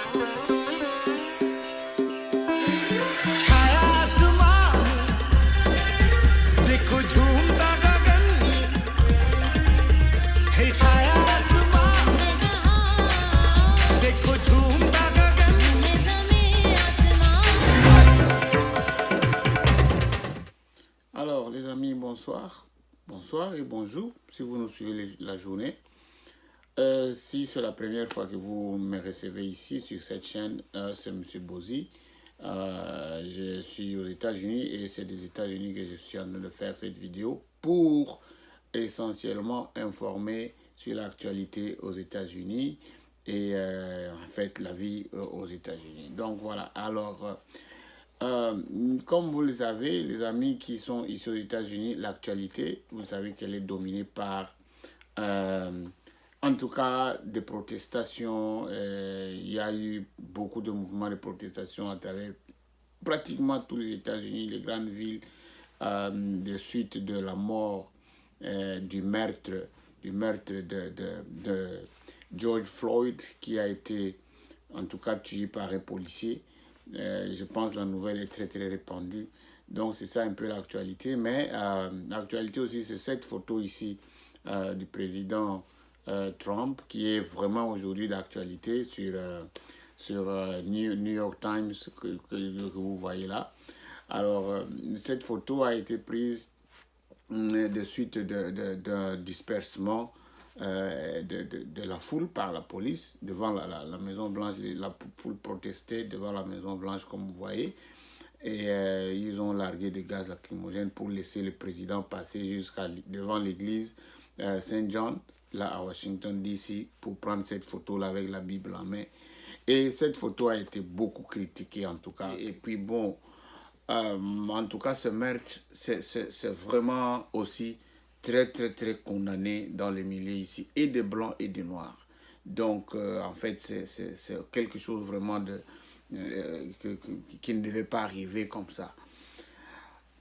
छाया आसमान देखो झूमता गगन है छाया आसमान देखो झूमता गगन Alors les amis, bonsoir. Bonsoir et bonjour si vous nous suivez la journée. Si c'est la première fois que vous me recevez ici sur cette chaîne, c'est M. Bozy. Je suis aux États-Unis et c'est des États-Unis que je suis en train de faire cette vidéo pour essentiellement informer sur l'actualité aux États-Unis et en fait la vie aux États-Unis. Donc voilà, alors comme vous le savez, les amis qui sont ici aux États-Unis, l'actualité, vous savez qu'elle est dominée par en tout cas des protestations. Il y a eu beaucoup de mouvements de protestation à travers pratiquement tous les États-Unis, les grandes villes, de suite de la mort, du meurtre de George Floyd, qui a été en tout cas tué par un policier. Je pense que la nouvelle est très très répandue. Donc c'est ça un peu l'actualité. Mais l'actualité aussi, c'est cette photo ici du président Trump, qui est vraiment aujourd'hui d'actualité sur New York Times que vous voyez là. Alors, cette photo a été prise de suite d'un dispersement de la foule par la police devant la Maison Blanche. La foule protestait devant la Maison Blanche, comme vous voyez. Et ils ont largué des gaz lacrymogènes pour laisser le président passer devant l'église Saint John, là à Washington DC, pour prendre cette photo-là avec la Bible en main. Et cette photo a été beaucoup critiquée en tout cas. Et puis bon, en tout cas ce meurtre, c'est vraiment aussi très très très condamné dans les milieux ici, et de blancs et de noirs. Donc en fait c'est quelque chose vraiment qui ne devait pas arriver comme ça.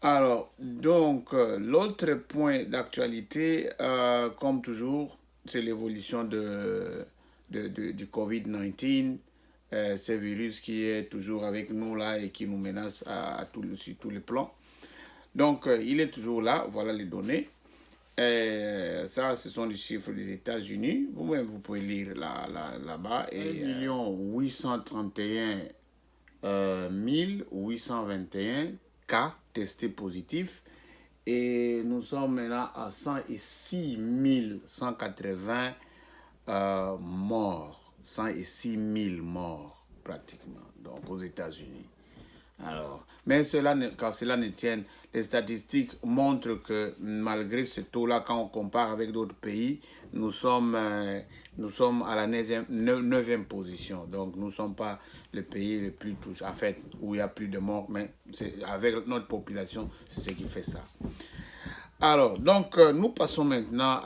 Alors, donc, l'autre point d'actualité, comme toujours, c'est l'évolution du COVID-19, ce virus qui est toujours avec nous là et qui nous menace sur tous les plans. Donc, il est toujours là, voilà les données. Ça, ce sont les chiffres des États-Unis. Vous-même, vous pouvez lire là-bas. Et 1 831 821 cas testés positifs. Et nous sommes maintenant à 106 180 morts. 106 000 morts, pratiquement, donc aux États-Unis. Alors, mais quand cela ne tienne, les statistiques montrent que malgré ce taux-là, quand on compare avec d'autres pays, nous sommes à la 9e position. Donc, nous ne sommes pas le pays le plus touché, en fait, où il y a plus de morts, mais avec notre population, c'est ce qui fait ça. Alors, donc, nous passons maintenant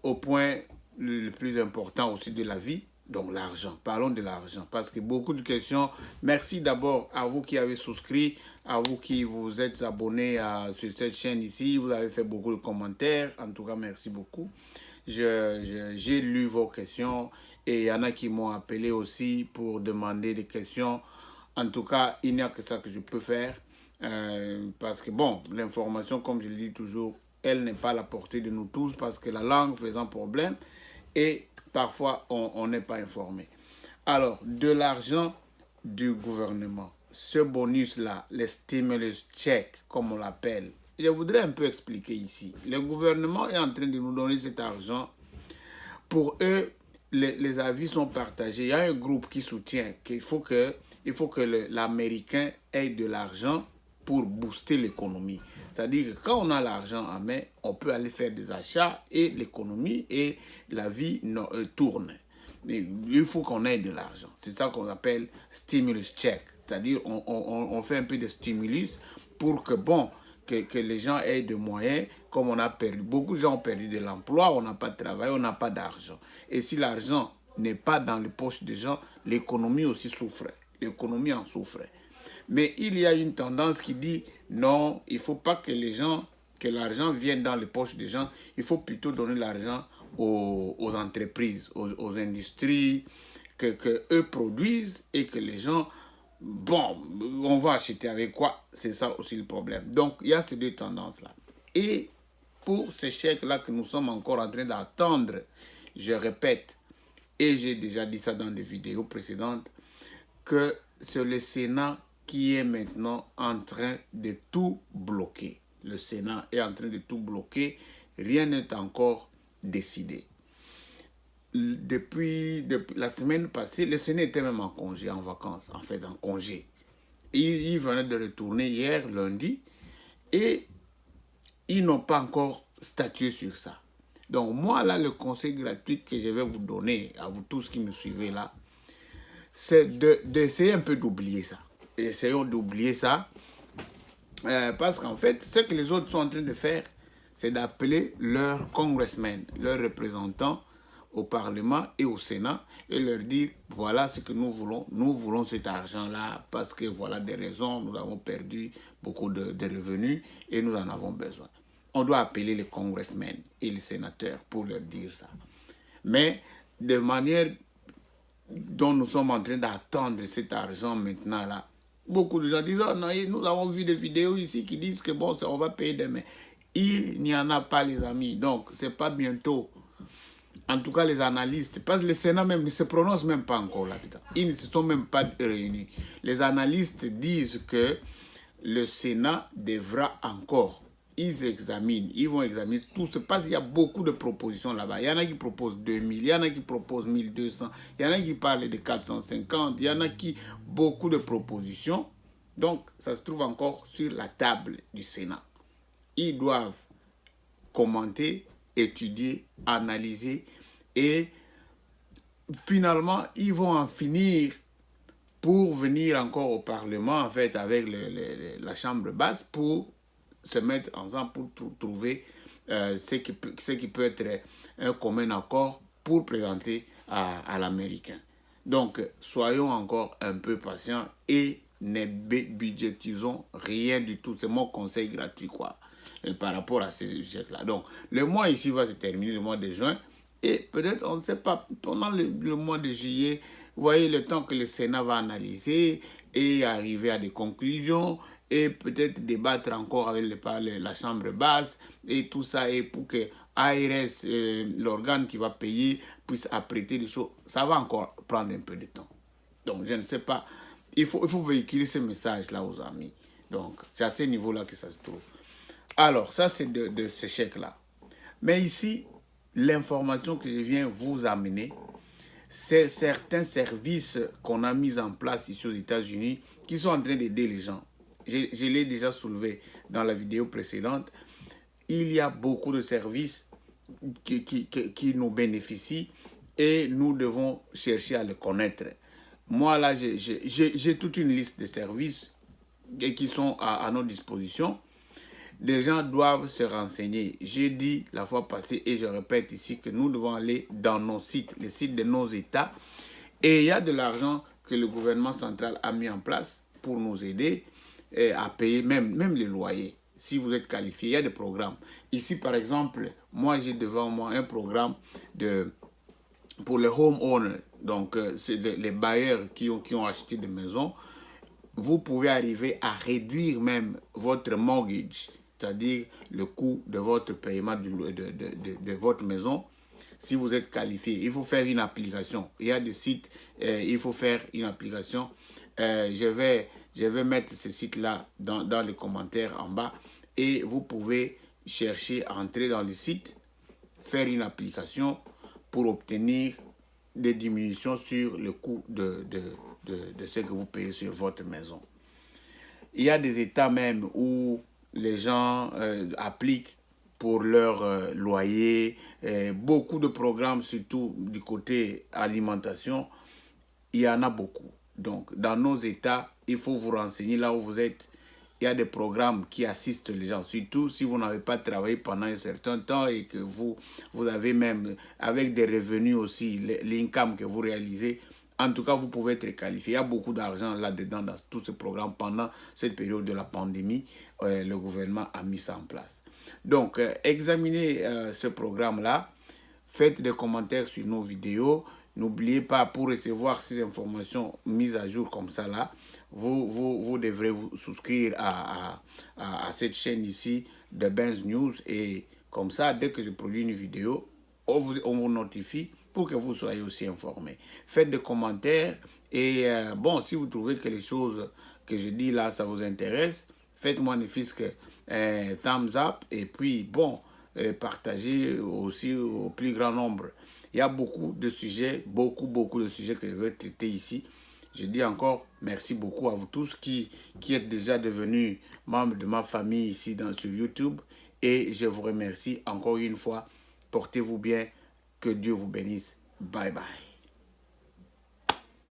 au point le plus important aussi de la vie. Donc l'argent, parlons de l'argent, parce que beaucoup de questions. Merci d'abord à vous qui avez souscrit, à vous qui vous êtes abonnés sur cette chaîne ici. Vous avez fait beaucoup de commentaires, en tout cas merci beaucoup. J'ai lu vos questions et il y en a qui m'ont appelé aussi pour demander des questions. En tout cas, il n'y a que ça que je peux faire, parce que bon, l'information, comme je le dis toujours, elle n'est pas à la portée de nous tous, parce que la langue faisant problème et parfois, on n'est pas informé. Alors, de l'argent du gouvernement, ce bonus-là, les stimulus check, comme on l'appelle, je voudrais un peu expliquer ici. Le gouvernement est en train de nous donner cet argent. Pour eux, les avis sont partagés. Il y a un groupe qui soutient qu'il faut que l'Américain ait de l'argent pour booster l'économie. C'est-à-dire que quand on a l'argent en main, on peut aller faire des achats et l'économie et la vie tourne. Il faut qu'on ait de l'argent. C'est ça qu'on appelle stimulus check. C'est-à-dire on fait un peu de stimulus pour que, bon, que les gens aient des moyens, comme on a perdu. Beaucoup de gens ont perdu de l'emploi, on n'a pas de travail, on n'a pas d'argent. Et si l'argent n'est pas dans les poches des gens, l'économie aussi souffre. L'économie en souffre. Mais il y a une tendance qui dit non, il ne faut pas que l'argent vienne dans les poches des gens. Il faut plutôt donner l'argent aux entreprises, aux industries, que eux produisent et que les gens, bon, on va acheter avec quoi? C'est ça aussi le problème. Donc, il y a ces deux tendances-là. Et pour ces chèques-là que nous sommes encore en train d'attendre, je répète, et j'ai déjà dit ça dans des vidéos précédentes, que c'est le Sénat qui est maintenant en train de tout bloquer. Le Sénat est en train de tout bloquer. Rien n'est encore décidé. Depuis la semaine passée, le Sénat était même en congé, en vacances, en fait, en congé. Il venait de retourner hier, lundi, et ils n'ont pas encore statué sur ça. Donc, moi, là, le conseil gratuit que je vais vous donner, à vous tous qui me suivez là, c'est d'essayer un peu d'oublier ça. Essayons d'oublier ça, parce qu'en fait, ce que les autres sont en train de faire, c'est d'appeler leurs congressmen, leurs représentants au Parlement et au Sénat, et leur dire, voilà ce que nous voulons cet argent-là, parce que voilà des raisons, nous avons perdu beaucoup de revenus, et nous en avons besoin. On doit appeler les congressmen et les sénateurs pour leur dire ça. Mais de manière dont nous sommes en train d'attendre cet argent maintenant là, beaucoup de gens disent, oh non, nous avons vu des vidéos ici qui disent que bon, on va payer demain. Il n'y en a pas, les amis, donc c'est pas bientôt. En tout cas, les analystes, parce que le Sénat même ne se prononce même pas encore là-dedans. Ils ne se sont même pas réunis. Les analystes disent que le Sénat devra encore, ils vont examiner tout ce parce qu'il y a beaucoup de propositions là-bas. Il y en a qui proposent 2000, il y en a qui proposent 1200, il y en a qui parlent de 450, il y en a qui, beaucoup de propositions. Donc, ça se trouve encore sur la table du Sénat. Ils doivent commenter, étudier, analyser et finalement, ils vont en finir pour venir encore au Parlement, en fait, avec la Chambre basse pour se mettre ensemble pour trouver ce qui peut être un commun accord pour présenter à l'Américain. Donc, soyons encore un peu patients et ne budgétisons rien du tout. C'est mon conseil gratuit, quoi, par rapport à ces chèques-là. Donc, le mois ici va se terminer, le mois de juin, et peut-être, on ne sait pas, pendant le mois de juillet, vous voyez le temps que le Sénat va analyser et arriver à des conclusions, et peut-être débattre encore avec la Chambre basse et tout ça, et pour que ARS, l'organe qui va payer, puisse apprêter des choses. Ça va encore prendre un peu de temps. Donc, je ne sais pas. Il faut véhiculer ce message-là aux amis. Donc, c'est à ce niveau-là que ça se trouve. Alors, ça, c'est de ces chèques-là. Mais ici, l'information que je viens vous amener, c'est certains services qu'on a mis en place ici aux États-Unis qui sont en train d'aider les gens. Je l'ai déjà soulevé dans la vidéo précédente. Il y a beaucoup de services qui nous bénéficient et nous devons chercher à les connaître. Moi, là, j'ai toute une liste de services qui sont à notre disposition. Les gens doivent se renseigner. J'ai dit la fois passée et je répète ici que nous devons aller dans nos sites, les sites de nos États. Et il y a de l'argent que le gouvernement central a mis en place pour nous aider à payer même les loyers. Si vous êtes qualifié, il y a des programmes. Ici, par exemple, moi, j'ai devant moi un programme pour les homeowners. Donc, c'est les bailleurs qui ont acheté des maisons. Vous pouvez arriver à réduire même votre mortgage, c'est-à-dire le coût de votre paiement de votre maison. Si vous êtes qualifié, il faut faire une application. Il y a des sites, il faut faire une application. Je vais mettre ce site-là dans les commentaires en bas et vous pouvez chercher à entrer dans le site, faire une application pour obtenir des diminutions sur le coût de ce que vous payez sur votre maison. Il y a des États même où les gens appliquent pour leur loyer, beaucoup de programmes, surtout du côté alimentation, il y en a beaucoup. Donc, dans nos États, il faut vous renseigner là où vous êtes. Il y a des programmes qui assistent les gens, surtout si vous n'avez pas travaillé pendant un certain temps et que vous avez même, avec des revenus aussi, l'income que vous réalisez, en tout cas, vous pouvez être qualifié. Il y a beaucoup d'argent là-dedans dans tous ces programmes. Pendant cette période de la pandémie, le gouvernement a mis ça en place. Donc, examinez ce programme-là. Faites des commentaires sur nos vidéos N'oubliez pas, pour recevoir ces informations mises à jour comme ça là, vous devrez vous souscrire à cette chaîne ici de Benz News. Et comme ça, dès que je produis une vidéo, on vous notifie pour que vous soyez aussi informés. Faites des commentaires et bon, si vous trouvez que les choses que je dis là, ça vous intéresse, faites-moi ne fût-ce que thumbs up et puis bon, partagez aussi au plus grand nombre. Il y a beaucoup de sujets, beaucoup de sujets que je vais traiter ici. Je dis encore merci beaucoup à vous tous qui êtes déjà devenus membres de ma famille ici sur YouTube. Et je vous remercie encore une fois. Portez-vous bien. Que Dieu vous bénisse. Bye bye.